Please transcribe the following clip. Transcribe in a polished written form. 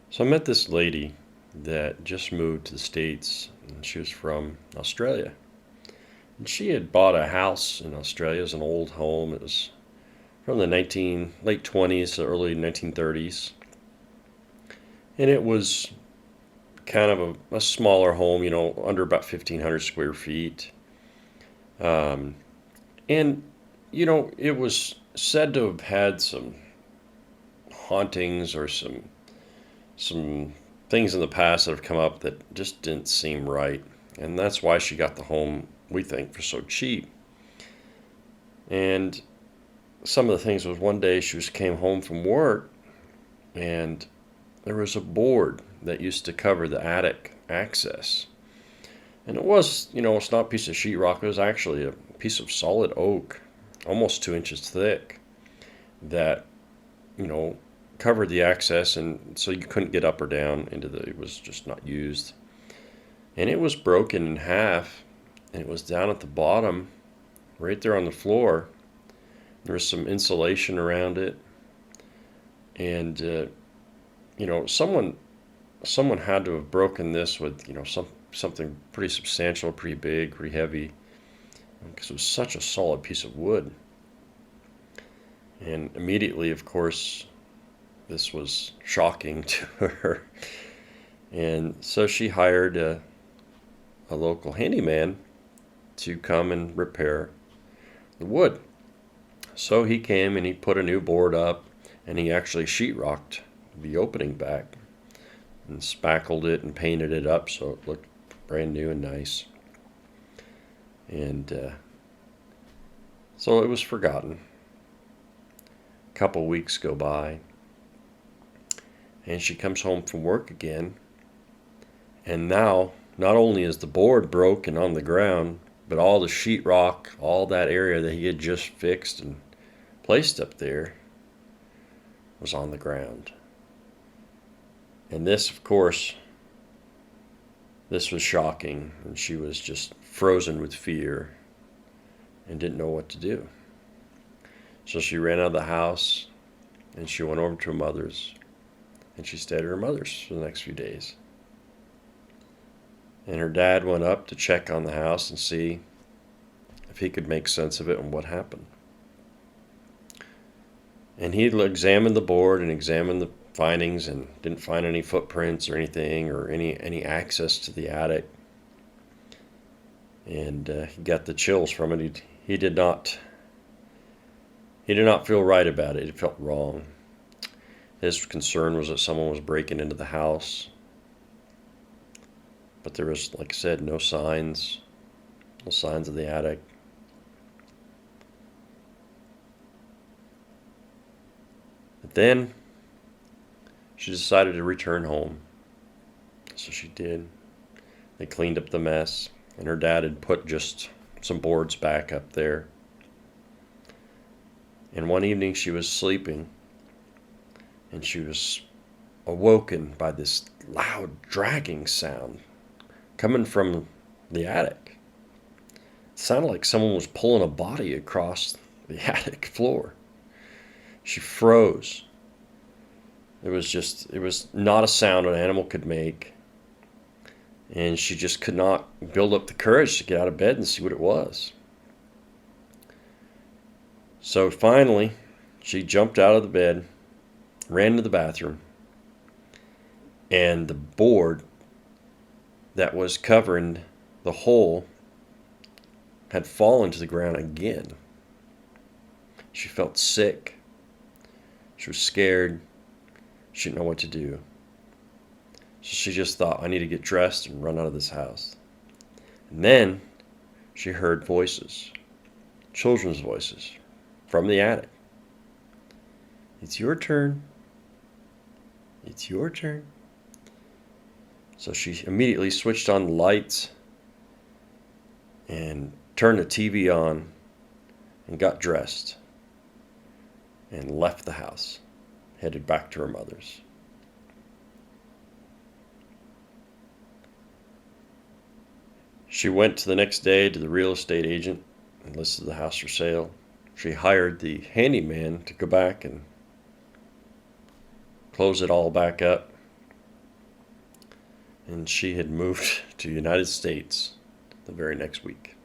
So I met this lady that just moved to the States, and she was from Australia. And she had bought a house in Australia. It was an old home. It was from the late 20s to early 1930s. And it was kind of a smaller home, under about 1,500 square feet. Um, and, it was said to have had some hauntings or some things in the past that have come up that just didn't seem right. And that's why she got the home, we think, for so cheap. And some of the things was one day she came home from work and there was a board that used to cover the attic access. And it was, it's not a piece of sheetrock, it was actually a piece of solid oak, almost 2 inches thick, that, you know, covered the access, and so you couldn't get up or down it was just not used. And it was broken in half, and it was down at the bottom, right there on the floor. There was some insulation around it, and someone had to have broken this with something pretty substantial, pretty big, pretty heavy, because it was such a solid piece of wood. And immediately, of course, this was shocking to her. And so she hired a local handyman to come and repair the wood. So he came and he put a new board up, and he actually sheetrocked the opening back and spackled it and painted it up so it looked brand new and nice. And so it was forgotten. A couple weeks go by, and she comes home from work again, and now not only is the board broken on the ground, but all the sheetrock, all that area that he had just fixed and placed up there, was on the ground. And this, of course, this was shocking, and she was just frozen with fear and didn't know what to do. So she ran out of the house, and she went over to her mother's, and she stayed at her mother's for the next few days. And her dad went up to check on the house and see if he could make sense of it and what happened. And he examined the board and examined the findings and didn't find any footprints or anything or any access to the attic. And he got the chills from it. He did not feel right about it. It felt wrong. His concern was that someone was breaking into the house. But there was, like I said, no signs of the attic. But then she decided to return home. So she did. They cleaned up the mess, and her dad had put just some boards back up there. And one evening she was sleeping, and she was awoken by this loud dragging sound coming from the attic. It sounded like someone was pulling a body across the attic floor. She froze. It was not a sound an animal could make. And she just could not build up the courage to get out of bed and see what it was. So finally, she jumped out of the bed, ran to the bathroom, and the board that was covering the hole had fallen to the ground again. She felt sick. She was scared. She didn't know what to do. So she just thought, I need to get dressed and run out of this house. And then she heard voices, children's voices, from the attic. It's your turn. It's your turn. So she immediately switched on the lights and turned the TV on and got dressed and left the house, headed back to her mother's. She went the next day to the real estate agent and listed the house for sale. She hired the handyman to go back and close it all back up. and she had moved to the United States the very next week.